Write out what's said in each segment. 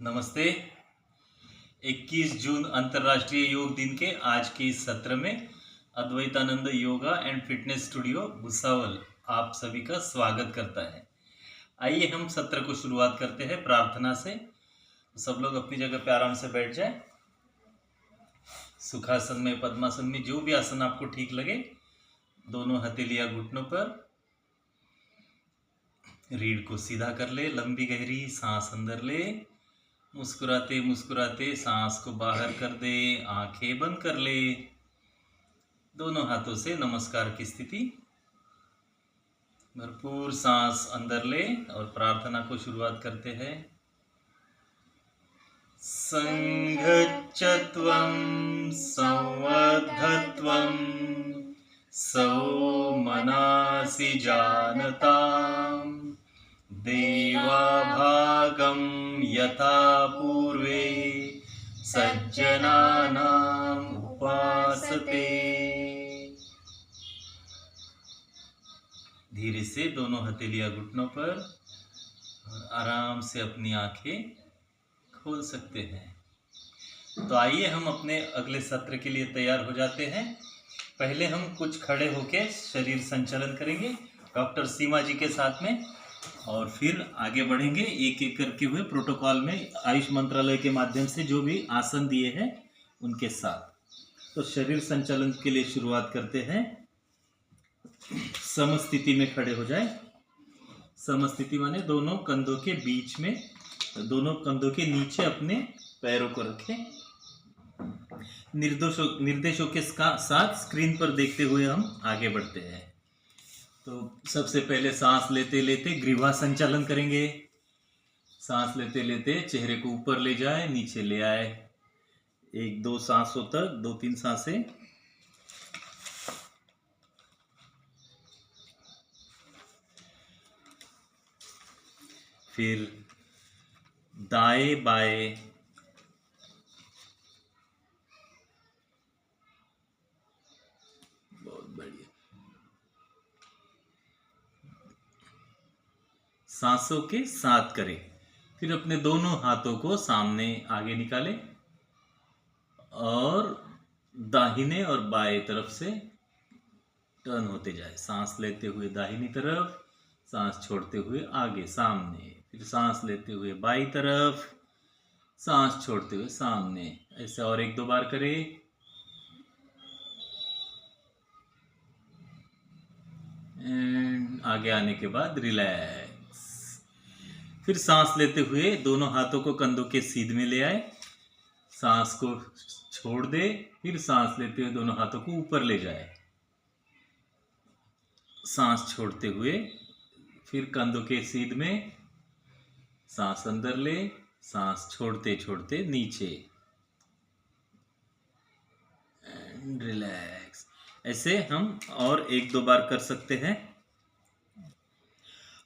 नमस्ते। 21 जून अंतर्राष्ट्रीय योग दिन के आज के इस सत्र में Advaitanand yoga and fitness studio Bhusawal आप सभी का स्वागत करता है। आइए हम सत्र को शुरुआत करते हैं प्रार्थना से। सब लोग अपनी जगह पे आराम से बैठ जाएं। सुखासन में, पद्मासन में, जो भी आसन आपको ठीक लगे, दोनों हथेलियां घुटनों पर, रीढ़ को सीधा कर ले, लंबी गहरी सांस अंदर ले, मुस्कुराते मुस्कुराते सांस को बाहर कर दे, आंखें बंद कर ले, दोनों हाथों से नमस्कार की स्थिति। भरपूर सांस अंदर ले और प्रार्थना को शुरुआत करते हैं। संघच्चत्वं संवर्धत्वं सौमनासि जानताम् देवाभागं यथा पूर्वे सज्जनानाम् उपासते। धीरे से दोनों हथेलियां घुटनों पर और आराम से अपनी आंखें खोल सकते हैं। तो आइए हम अपने अगले सत्र के लिए तैयार हो जाते हैं। पहले हम कुछ खड़े होकर शरीर संचालन करेंगे डॉक्टर सीमा जी के साथ में, और फिर आगे बढ़ेंगे एक एक करके हुए प्रोटोकॉल में आयुष मंत्रालय के माध्यम से जो भी आसन दिए हैं उनके साथ। तो शरीर संचालन के लिए शुरुआत करते हैं। समस्थिति में खड़े हो जाए। समस्थिति माने दोनों कंधों के बीच में, दोनों कंधों के नीचे अपने पैरों को रखें। निर्देशों के साथ स्क्रीन पर देखते हुए हम आगे बढ़ते हैं। तो सबसे पहले सांस लेते लेते ग्रीवा संचालन करेंगे। सांस लेते लेते चेहरे को ऊपर ले जाए, नीचे ले आए, 1-2 सांसों तक, 2-3 सांसें। फिर दाएं बाएं, बहुत बढ़िया। सांसों के साथ करें। फिर अपने दोनों हाथों को सामने आगे निकालें और दाहिने और बाएं तरफ से टर्न होते जाए। सांस लेते हुए दाहिनी तरफ, सांस छोड़ते हुए आगे सामने, फिर सांस लेते हुए बाईं तरफ, सांस छोड़ते हुए सामने। ऐसे और 1-2 बार करें। एंड आगे आने के बाद रिलैक्स। फिर सांस लेते हुए दोनों हाथों को कंधों के सीध में ले आए, सांस को छोड़ दे, फिर सांस लेते हुए दोनों हाथों को ऊपर ले जाए, सांस छोड़ते हुए फिर कंधों के सीध में सांस अंदर ले, सांस छोड़ते छोड़ते नीचे एंड रिलैक्स। ऐसे हम और 1-2 बार कर सकते हैं।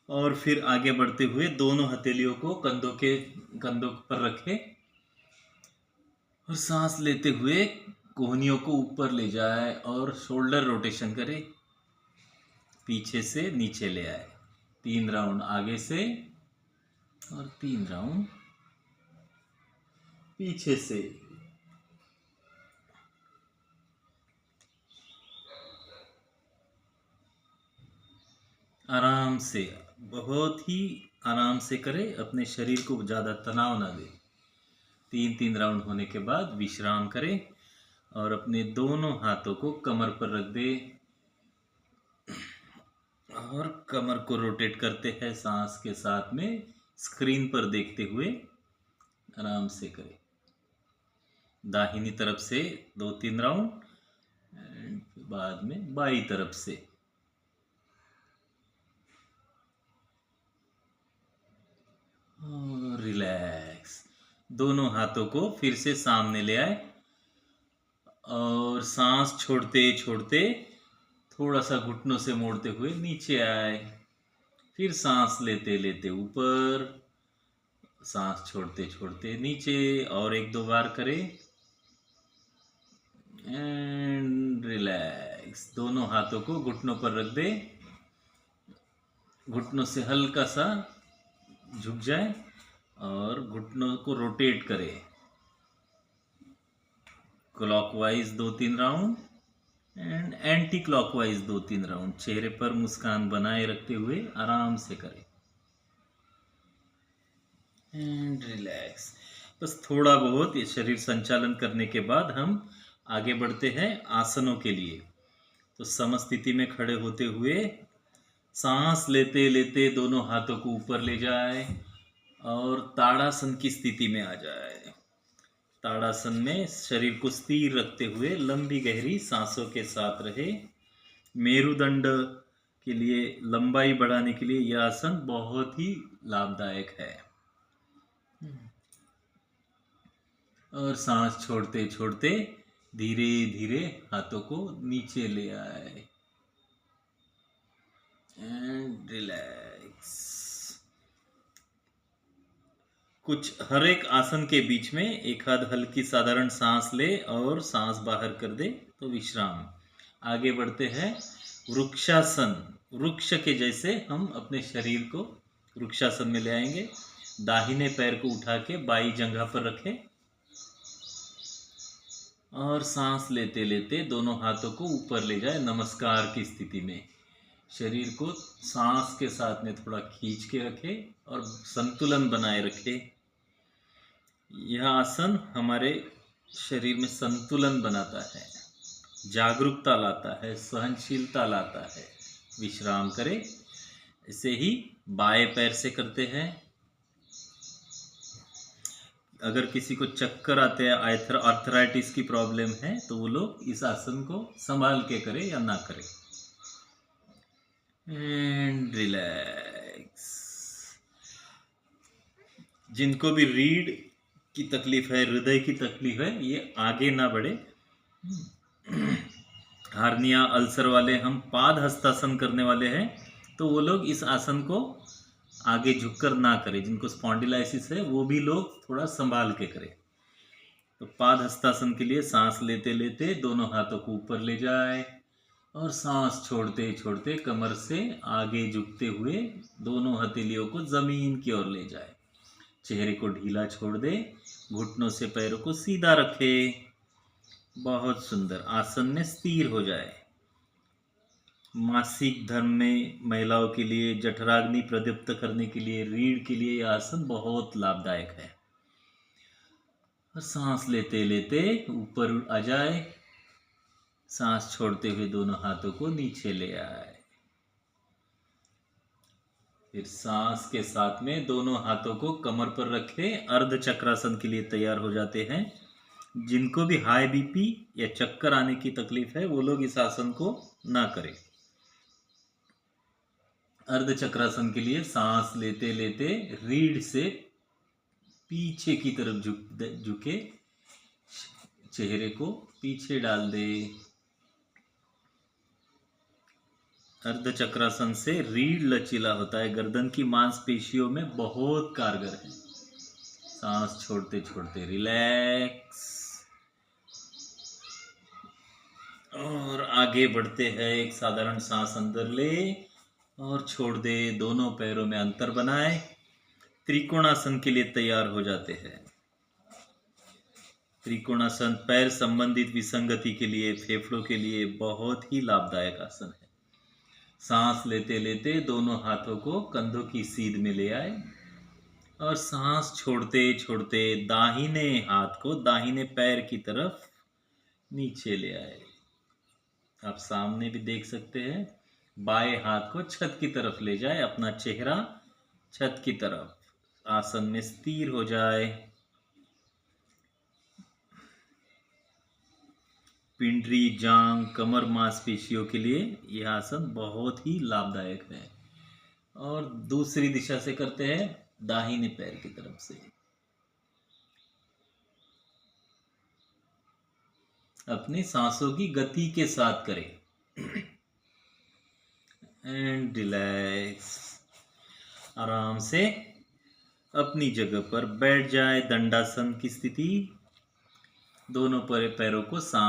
और फिर आगे बढ़ते हुए दोनों हथेलियों को कंधों पर रखें और सांस लेते हुए कोहनियों को ऊपर ले जाए और शोल्डर रोटेशन करें, पीछे से नीचे ले आए। 3 राउंड आगे से और 3 राउंड पीछे से। आराम से, बहुत ही आराम से करें, अपने शरीर को ज़्यादा तनाव ना दे। 3 राउंड होने के बाद विश्राम करें और अपने दोनों हाथों को कमर पर रख दे और कमर को रोटेट करते हैं सांस के साथ में, स्क्रीन पर देखते हुए आराम से करें। दाहिनी तरफ से 2-3 राउंड एंड बाद में बाईं तरफ से। और रिलैक्स। दोनों हाथों को फिर से सामने ले आए और सांस छोड़ते छोड़ते थोड़ा सा घुटनों से मोड़ते हुए नीचे आए, फिर सांस लेते लेते ऊपर, सांस छोड़ते छोड़ते नीचे, और 1-2 बार करें एंड रिलैक्स। दोनों हाथों को घुटनों पर रख दे, घुटनों से हल्का सा झुक जाए और घुटनों को रोटेट करें clockwise 2-3 round and anti clockwise 2-3 round. चेहरे पर मुस्कान बनाए रखते हुए आराम से करें एंड रिलैक्स। बस थोड़ा बहुत ये शरीर संचालन करने के बाद हम आगे बढ़ते हैं आसनों के लिए। तो समस्थिति में खड़े होते हुए सांस लेते लेते दोनों हाथों को ऊपर ले जाए और ताड़ासन की स्थिति में आ जाए। ताड़ासन में शरीर को स्थिर रखते हुए लंबी गहरी सांसों के साथ रहे। मेरुदंड के लिए लंबाई बढ़ाने के लिए यह आसन बहुत ही लाभदायक है। और सांस छोड़ते छोड़ते धीरे धीरे हाथों को नीचे ले आए एंड रिलैक्स। कुछ हर एक आसन के बीच में एक आध हल्की साधारण सांस ले और सांस बाहर कर दे तो विश्राम। आगे बढ़ते हैं वृक्षासन। वृक्ष के जैसे हम अपने शरीर को वृक्षासन में ले आएंगे। दाहिने पैर को उठा के बाई जंघा पर रखें और सांस लेते लेते दोनों हाथों को ऊपर ले जाए नमस्कार की स्थिति में। शरीर को सांस के साथ में थोड़ा खींच के रखे और संतुलन बनाए रखे। यह आसन हमारे शरीर में संतुलन बनाता है, जागरूकता लाता है, सहनशीलता लाता है। विश्राम करें। इसे ही बाएं पैर से करते हैं। अगर किसी को चक्कर आते हैं, आर्थराइटिस की प्रॉब्लम है, तो वो लोग इस आसन को संभाल के करें या ना करें एंड रिलैक्स। जिनको भी रीढ़ की तकलीफ है, हृदय की तकलीफ है, ये आगे ना बढ़े। हार्निया अल्सर वाले, हम पाद हस्तासन करने वाले हैं, तो वो लोग इस आसन को आगे झुककर ना करें। जिनको स्पॉन्डिलाइसिस है वो भी लोग थोड़ा संभाल के करें। तो पाद हस्तासन के लिए सांस लेते लेते दोनों हाथों को ऊपर ले जाए और सांस छोड़ते छोड़ते कमर से आगे झुकते हुए दोनों हथेलियों को जमीन की ओर ले जाए। चेहरे को ढीला छोड़ दे, घुटनों से पैरों को सीधा रखे। बहुत सुंदर। आसन में स्थिर हो जाए। मासिक धर्म में महिलाओं के लिए, जठराग्नि प्रदीप्त करने के लिए, रीढ़ के लिए यह आसन बहुत लाभदायक है। और सांस लेते लेते ऊपर आ जाए, सांस छोड़ते हुए दोनों हाथों को नीचे ले आए। फिर सांस के साथ में दोनों हाथों को कमर पर रखे अर्ध चक्रासन के लिए तैयार हो जाते हैं। जिनको भी हाई बीपी या चक्कर आने की तकलीफ है वो लोग इस आसन को ना करें। अर्ध चक्रासन के लिए सांस लेते लेते रीढ़ से पीछे की तरफ झुके, चेहरे को पीछे डाल दे। अर्ध चक्रासन से रीढ़ लचीला होता है, गर्दन की मांसपेशियों में बहुत कारगर है। सांस छोड़ते छोड़ते रिलैक्स और आगे बढ़ते हैं। एक साधारण सांस अंदर ले और छोड़ दे। दोनों पैरों में अंतर बनाए। त्रिकोणासन के लिए तैयार हो जाते हैं। त्रिकोणासन पैर संबंधित विसंगति के लिए, फेफड़ों के लिए बहुत ही लाभदायक आसन है। सांस लेते लेते दोनों हाथों को कंधों की सीध में ले आए और सांस छोड़ते छोड़ते दाहिने हाथ को दाहिने पैर की तरफ नीचे ले आए। आप सामने भी देख सकते हैं। बाएं हाथ को छत की तरफ ले जाए, अपना चेहरा छत की तरफ। आसन में स्थिर हो जाए। पिंडरी, जांग, कमर मांसपेशियों के लिए यह आसन बहुत ही लाभदायक है। और दूसरी दिशा से करते हैं, दाहिने पैर की तरफ से। अपनी सांसों की गति के साथ करें एंड रिलैक्स। आराम से अपनी जगह पर बैठ जाए। दंडासन की स्थिति। दोनों पैरों को